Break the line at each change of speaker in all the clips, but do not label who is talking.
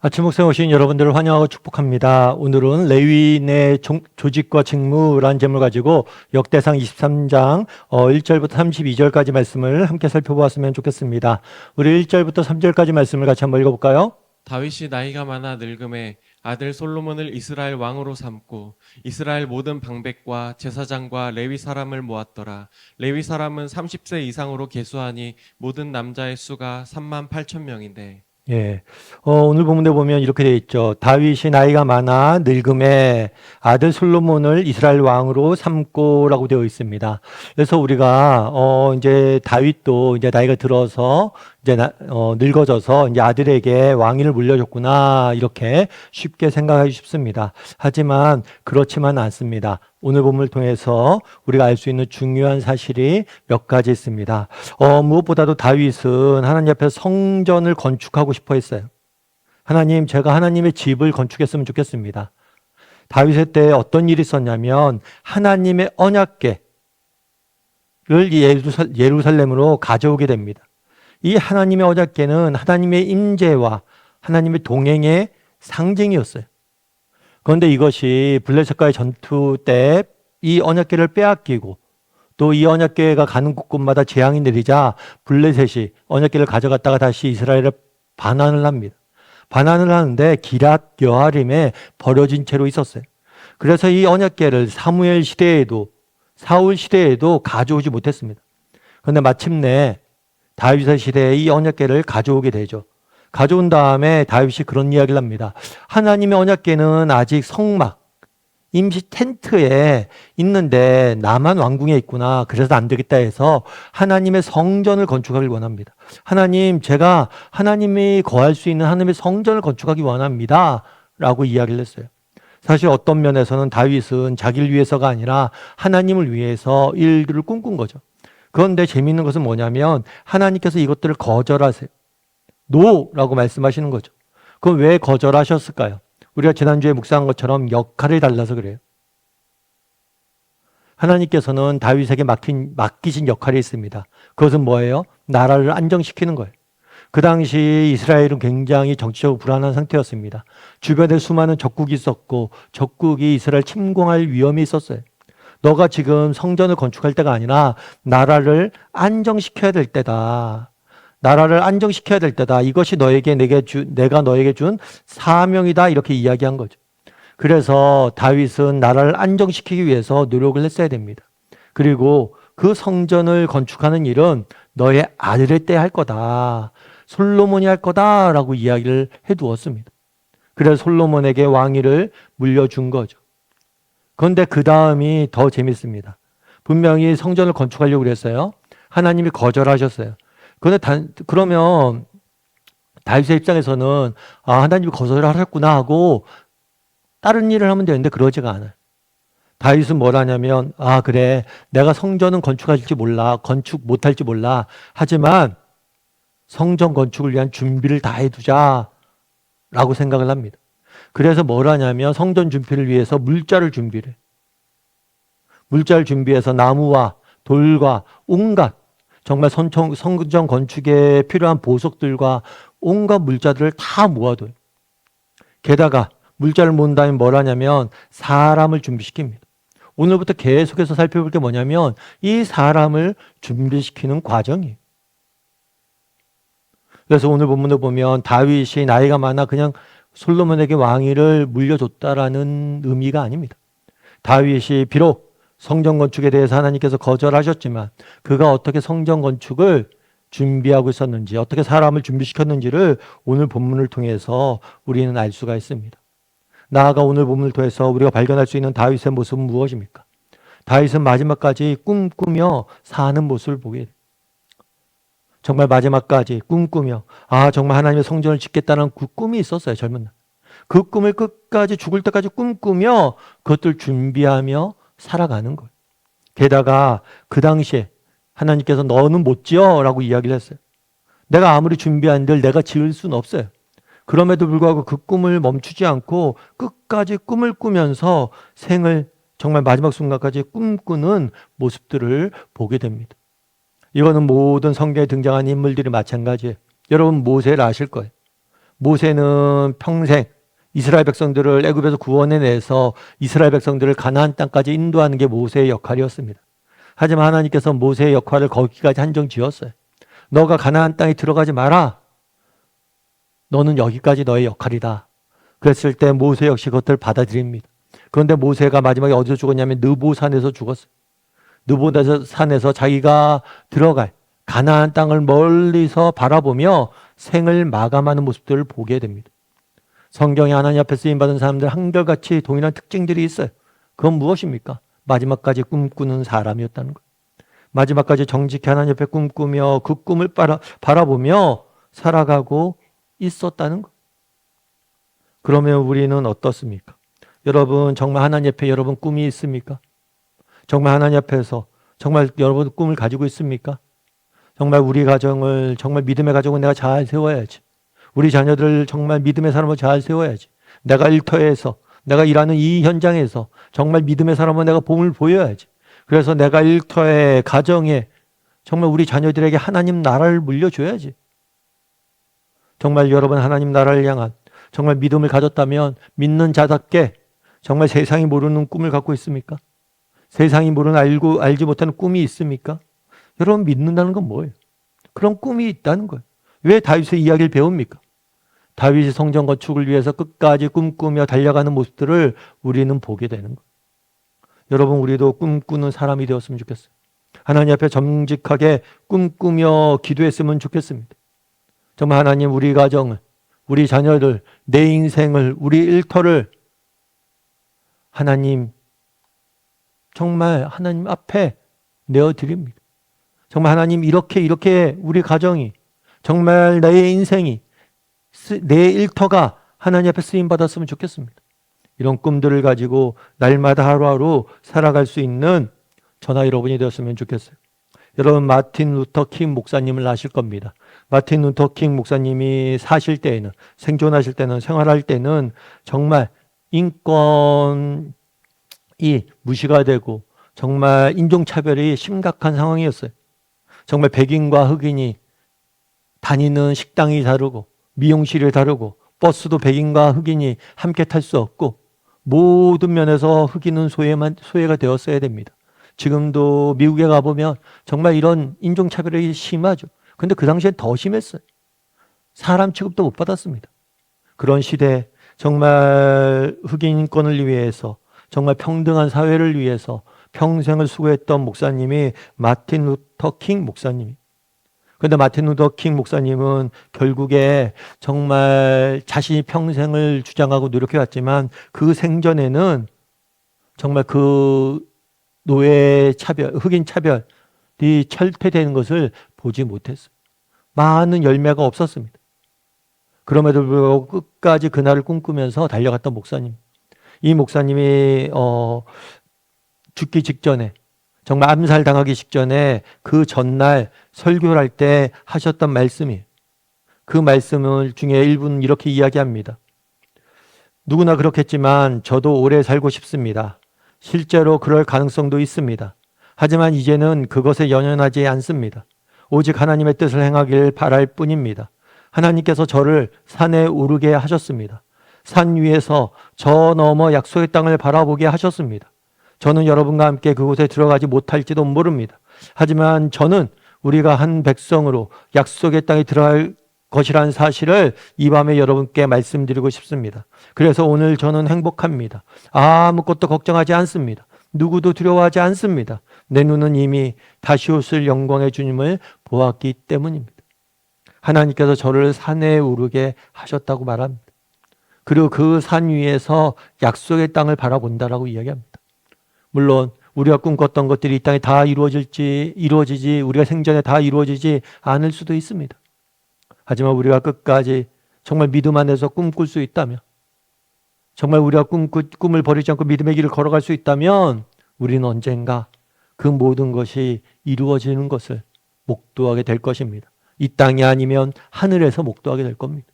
아침 목상에 오신 여러분들을 환영하고 축복합니다. 오늘은 레위인의 조직과 직무라는 제목을 가지고 역대상 23장 1절부터 32절까지 말씀을 함께 살펴보았으면 좋겠습니다. 우리 1절부터 3절까지 말씀을 같이 한번 읽어볼까요?
다윗이 나이가 많아 늙음에 아들 솔로몬을 이스라엘 왕으로 삼고 이스라엘 모든 방백과 제사장과 레위 사람을 모았더라. 레위 사람은 30세 이상으로 계수하니 모든 남자의 수가 3만 8천 명인데
예. 오늘 본문에 보면 이렇게 되어 있죠. 다윗이 나이가 많아 늙음에 아들 솔로몬을 이스라엘 왕으로 삼고라고 되어 있습니다. 그래서 우리가, 이제 다윗도 이제 나이가 들어서 이제 늙어져서 이제 아들에게 왕위를 물려줬구나. 이렇게 쉽게 생각하기 쉽습니다. 하지만 그렇지만 않습니다. 오늘 본문을 통해서 우리가 알 수 있는 중요한 사실이 몇 가지 있습니다. 무엇보다도 다윗은 하나님 앞에서 성전을 건축하고 싶어 했어요. 하나님, 제가 하나님의 집을 건축했으면 좋겠습니다. 다윗의 때 어떤 일이 있었냐면 하나님의 언약궤를 예루살렘으로 가져오게 됩니다. 이 하나님의 언약궤는 하나님의 임재와 하나님의 동행의 상징이었어요. 그런데 이것이 블레셋과의 전투 때 이 언약궤를 빼앗기고 또 이 언약궤가 가는 곳곳마다 재앙이 내리자 블레셋이 언약궤를 가져갔다가 다시 이스라엘을 반환을 합니다. 반환을 하는데 기랏 여아림에 버려진 채로 있었어요. 그래서 이 언약궤를 사무엘 시대에도 사울 시대에도 가져오지 못했습니다. 그런데 마침내 다윗의 시대에 이 언약궤를 가져오게 되죠. 가져온 다음에 다윗이 그런 이야기를 합니다. 하나님의 언약궤는 아직 성막, 임시 텐트에 있는데 나만 왕궁에 있구나. 그래서 안 되겠다 해서 하나님의 성전을 건축하길 원합니다. 하나님, 제가 하나님이 거할 수 있는 하나님의 성전을 건축하기 원합니다. 라고 이야기를 했어요. 사실 어떤 면에서는 다윗은 자기를 위해서가 아니라 하나님을 위해서 일들을 꿈꾼 거죠. 그런데 재미있는 것은 뭐냐면 하나님께서 이것들을 거절하세요. 노라고 말씀하시는 거죠. 그럼 왜 거절하셨을까요? 우리가 지난주에 묵상한 것처럼 역할을 달라서 그래요. 하나님께서는 다윗에게 맡기신 역할이 있습니다. 그것은 뭐예요? 나라를 안정시키는 거예요. 그 당시 이스라엘은 굉장히 정치적으로 불안한 상태였습니다. 주변에 수많은 적국이 있었고 적국이 이스라엘 침공할 위험이 있었어요. 너가 지금 성전을 건축할 때가 아니라 나라를 안정시켜야 될 때다. 나라를 안정시켜야 될 때다. 이것이 내가 너에게 준 사명이다. 이렇게 이야기한 거죠. 그래서 다윗은 나라를 안정시키기 위해서 노력을 했어야 됩니다. 그리고 그 성전을 건축하는 일은 너의 아들의 때 할 거다. 솔로몬이 할 거다라고 이야기를 해두었습니다. 그래서 솔로몬에게 왕위를 물려준 거죠. 그런데 그 다음이 더 재밌습니다. 분명히 성전을 건축하려고 그랬어요. 하나님이 거절하셨어요. 그러면 다윗의 입장에서는 하나님이 거절을 하셨구나 하고 다른 일을 하면 되는데 그러지가 않아요. 다윗은 뭘 하냐면 그래, 내가 성전은 건축할지 몰라, 건축 못할지 몰라. 하지만 성전 건축을 위한 준비를 다 해두자 라고 생각을 합니다. 그래서 뭘 하냐면 성전 준비를 위해서 물자를 준비해서 나무와 돌과 온갖 정말 성전 건축에 필요한 보석들과 온갖 물자들을 다 모아둬요. 게다가 물자를 모은 다음에 뭘 하냐면 사람을 준비시킵니다. 오늘부터 계속해서 살펴볼 게 뭐냐면 이 사람을 준비시키는 과정이에요. 그래서 오늘 본문을 보면 다윗이 나이가 많아 그냥 솔로몬에게 왕위를 물려줬다라는 의미가 아닙니다. 다윗이 비록 성전 건축에 대해서 하나님께서 거절하셨지만 그가 어떻게 성전 건축을 준비하고 있었는지, 어떻게 사람을 준비시켰는지를 오늘 본문을 통해서 우리는 알 수가 있습니다. 나아가 오늘 본문을 통해서 우리가 발견할 수 있는 다윗의 모습은 무엇입니까? 다윗은 마지막까지 꿈꾸며 사는 모습을 보게 돼요. 정말 마지막까지 꿈꾸며 정말 하나님의 성전을 짓겠다는 그 꿈이 있었어요. 젊은 날. 그 꿈을 끝까지 죽을 때까지 꿈꾸며 그것들 준비하며 살아가는 거예요. 게다가 그 당시에 하나님께서 너는 못 지어 라고 이야기를 했어요. 내가 아무리 준비한들 내가 지을 수는 없어요. 그럼에도 불구하고 그 꿈을 멈추지 않고 끝까지 꿈을 꾸면서 생을 정말 마지막 순간까지 꿈꾸는 모습들을 보게 됩니다. 이거는 모든 성경에 등장하는 인물들이 마찬가지예요. 여러분 모세를 아실 거예요. 모세는 평생 이스라엘 백성들을 애굽에서 구원해내서 이스라엘 백성들을 가나안 땅까지 인도하는 게 모세의 역할이었습니다. 하지만 하나님께서 모세의 역할을 거기까지 한정 지었어요. 너가 가나안 땅에 들어가지 마라. 너는 여기까지 너의 역할이다. 그랬을 때 모세 역시 그것들을 받아들입니다. 그런데 모세가 마지막에 어디서 죽었냐면 느보산에서 죽었어요. 느보산에서 자기가 들어갈 가나안 땅을 멀리서 바라보며 생을 마감하는 모습들을 보게 됩니다. 성경에 하나님 앞에 쓰임받은 사람들 한결같이 동일한 특징들이 있어요. 그건 무엇입니까? 마지막까지 꿈꾸는 사람이었다는 거예요. 마지막까지 정직히 하나님 앞에 꿈꾸며 그 꿈을 바라보며 살아가고 있었다는 거예요. 그러면 우리는 어떻습니까? 여러분 정말 하나님 앞에 여러분 꿈이 있습니까? 정말 하나님 앞에서 정말 여러분 꿈을 가지고 있습니까? 정말 우리 가정을 정말 믿음의 가정을 내가 잘 세워야지. 우리 자녀들을 정말 믿음의 사람으로 잘 세워야지. 내가 일터에서 내가 일하는 이 현장에서 정말 믿음의 사람으로 내가 봄을 보여야지. 그래서 내가 일터에 가정에 정말 우리 자녀들에게 하나님 나라를 물려줘야지. 정말 여러분 하나님 나라를 향한 정말 믿음을 가졌다면 믿는 자답게 정말 세상이 모르는 꿈을 갖고 있습니까? 세상이 모르는 알지 못하는 꿈이 있습니까? 여러분 믿는다는 건 뭐예요? 그런 꿈이 있다는 거예요. 왜 다윗의 이야기를 배웁니까? 다윗이 성전 건축을 위해서 끝까지 꿈꾸며 달려가는 모습들을 우리는 보게 되는 거예요. 여러분 우리도 꿈꾸는 사람이 되었으면 좋겠어요. 하나님 앞에 정직하게 꿈꾸며 기도했으면 좋겠습니다. 정말 하나님 우리 가정을, 우리 자녀들, 내 인생을, 우리 일터를 하나님 정말 하나님 앞에 내어드립니다. 정말 하나님 이렇게 우리 가정이 정말 내 인생이 내 일터가 하나님 앞에 쓰임받았으면 좋겠습니다. 이런 꿈들을 가지고 날마다 하루하루 살아갈 수 있는 저나 여러분이 되었으면 좋겠어요. 여러분 마틴 루터 킹 목사님을 아실 겁니다. 마틴 루터 킹 목사님이 사실 때에는 생존하실 때는 생활할 때는 정말 인권이 무시가 되고 정말 인종차별이 심각한 상황이었어요. 정말 백인과 흑인이 다니는 식당이 다르고 미용실이 다르고 버스도 백인과 흑인이 함께 탈 수 없고 모든 면에서 흑인은 소외가 되었어야 됩니다. 지금도 미국에 가보면 정말 이런 인종차별이 심하죠. 근데 그 당시엔 더 심했어요. 사람 취급도 못 받았습니다. 그런 시대에 정말 흑인 인권을 위해서 정말 평등한 사회를 위해서 평생을 수고했던 목사님이 마틴 루터 킹 목사님이. 그런데 마틴 루터 킹 목사님은 결국에 정말 자신이 평생을 주장하고 노력해왔지만 그 생전에는 정말 그 노예 차별, 흑인 차별이 철폐되는 것을 보지 못했어요. 많은 열매가 없었습니다. 그럼에도 불구하고 끝까지 그날을 꿈꾸면서 달려갔던 목사님. 이 목사님이 죽기 직전에 정말 암살당하기 직전에 그 전날 설교를 할 때 하셨던 말씀이 그 말씀을 중에 일부는 이렇게 이야기합니다. 누구나 그렇겠지만 저도 오래 살고 싶습니다. 실제로 그럴 가능성도 있습니다. 하지만 이제는 그것에 연연하지 않습니다. 오직 하나님의 뜻을 행하길 바랄 뿐입니다. 하나님께서 저를 산에 오르게 하셨습니다. 산 위에서 저 너머 약속의 땅을 바라보게 하셨습니다. 저는 여러분과 함께 그곳에 들어가지 못할지도 모릅니다. 하지만 저는 우리가 한 백성으로 약속의 땅에 들어갈 것이라는 사실을 이 밤에 여러분께 말씀드리고 싶습니다. 그래서 오늘 저는 행복합니다. 아무것도 걱정하지 않습니다. 누구도 두려워하지 않습니다. 내 눈은 이미 다시 오실 영광의 주님을 보았기 때문입니다. 하나님께서 저를 산에 오르게 하셨다고 말합니다. 그리고 그 산 위에서 약속의 땅을 바라본다라고 이야기합니다. 물론 우리가 꿈꿨던 것들이 이 땅에 다 이루어지지 우리가 생전에 다 이루어지지 않을 수도 있습니다. 하지만 우리가 끝까지 정말 믿음 안에서 꿈꿀 수 있다면, 정말 우리가 꿈을 버리지 않고 믿음의 길을 걸어갈 수 있다면 우리는 언젠가 그 모든 것이 이루어지는 것을 목도하게 될 것입니다. 이 땅이 아니면 하늘에서 목도하게 될 겁니다.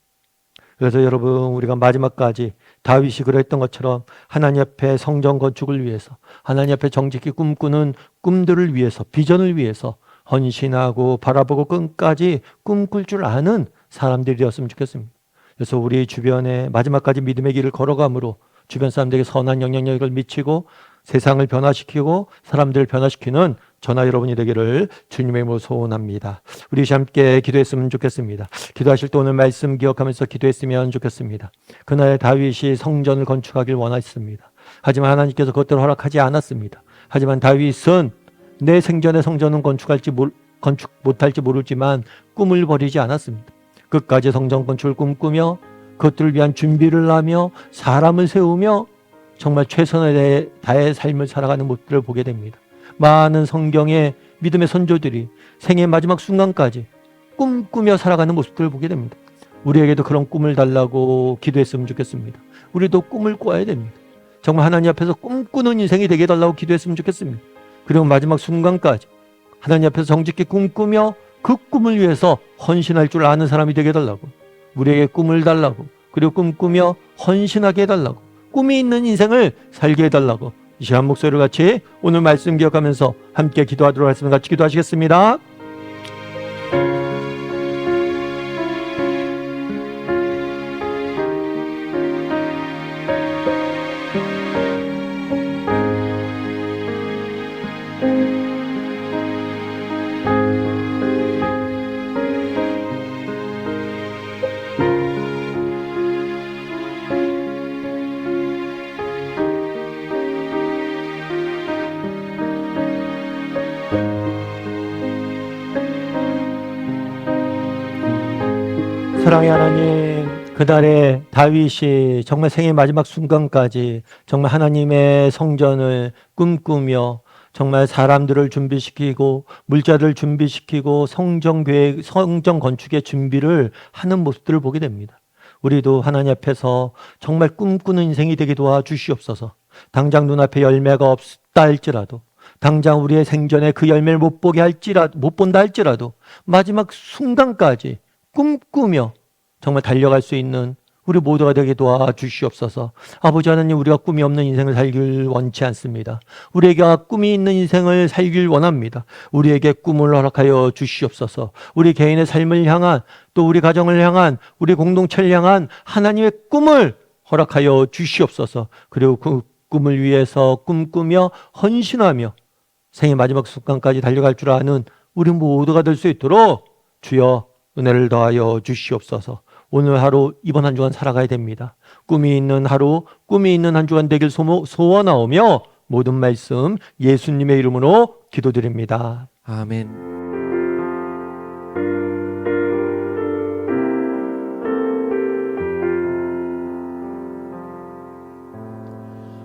그래서 여러분 우리가 마지막까지 다윗이 그랬던 것처럼 하나님 앞에 성전 건축을 위해서 하나님 앞에 정직히 꿈꾸는 꿈들을 위해서 비전을 위해서 헌신하고 바라보고 끝까지 꿈꿀 줄 아는 사람들이 되었으면 좋겠습니다. 그래서 우리 주변에 마지막까지 믿음의 길을 걸어감으로 주변 사람들에게 선한 영향력을 미치고 세상을 변화시키고 사람들을 변화시키는 저나 여러분이 되기를 주님의 이름으로 소원합니다. 우리 함께 기도했으면 좋겠습니다. 기도하실 때 오늘 말씀 기억하면서 기도했으면 좋겠습니다. 그날 다윗이 성전을 건축하길 원했습니다. 하지만 하나님께서 그것들을 허락하지 않았습니다. 하지만 다윗은 내 생전에 성전은 건축 못할지 모르지만 꿈을 버리지 않았습니다. 끝까지 성전 건축을 꿈꾸며 그것들을 위한 준비를 하며 사람을 세우며 정말 최선을 다해 삶을 살아가는 모습들을 보게 됩니다. 많은 성경의 믿음의 선조들이 생의 마지막 순간까지 꿈꾸며 살아가는 모습들을 보게 됩니다. 우리에게도 그런 꿈을 달라고 기도했으면 좋겠습니다. 우리도 꿈을 꿔야 됩니다. 정말 하나님 앞에서 꿈꾸는 인생이 되게 해달라고 기도했으면 좋겠습니다. 그리고 마지막 순간까지 하나님 앞에서 정직히 꿈꾸며 그 꿈을 위해서 헌신할 줄 아는 사람이 되게 해달라고, 우리에게 꿈을 달라고, 그리고 꿈꾸며 헌신하게 해달라고, 꿈이 있는 인생을 살게 해달라고 이 시간 목소리를 같이 오늘 말씀 기억하면서 함께 기도하도록 하겠습니다. 같이 기도하시겠습니다. 사랑의 하나님, 그날에 다윗이 정말 생의 마지막 순간까지 정말 하나님의 성전을 꿈꾸며 정말 사람들을 준비시키고 물자를 준비시키고 성전 건축의 준비를 하는 모습들을 보게 됩니다. 우리도 하나님 앞에서 정말 꿈꾸는 인생이 되게 도와주시옵소서. 당장 눈앞에 열매가 없다 할지라도, 당장 우리의 생전에 그 열매를 못 본다 할지라도 마지막 순간까지 꿈꾸며 정말 달려갈 수 있는 우리 모두가 되게 도와주시옵소서. 아버지 하나님, 우리가 꿈이 없는 인생을 살길 원치 않습니다. 우리에게 꿈이 있는 인생을 살길 원합니다. 우리에게 꿈을 허락하여 주시옵소서. 우리 개인의 삶을 향한, 또 우리 가정을 향한, 우리 공동체를 향한 하나님의 꿈을 허락하여 주시옵소서. 그리고 그 꿈을 위해서 꿈꾸며 헌신하며 생의 마지막 순간까지 달려갈 줄 아는 우리 모두가 될 수 있도록 주여 은혜를 더하여 주시옵소서. 오늘 하루, 이번 한 주간 살아가야 됩니다. 꿈이 있는 하루, 꿈이 있는 한 주간 되길 소원하오며 모든 말씀 예수님의 이름으로 기도드립니다.
아멘.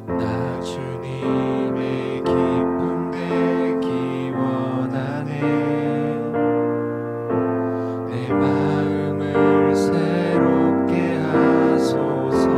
나 주님의 기쁨 되기 원하네. 내 마음을 새롭게 하소서.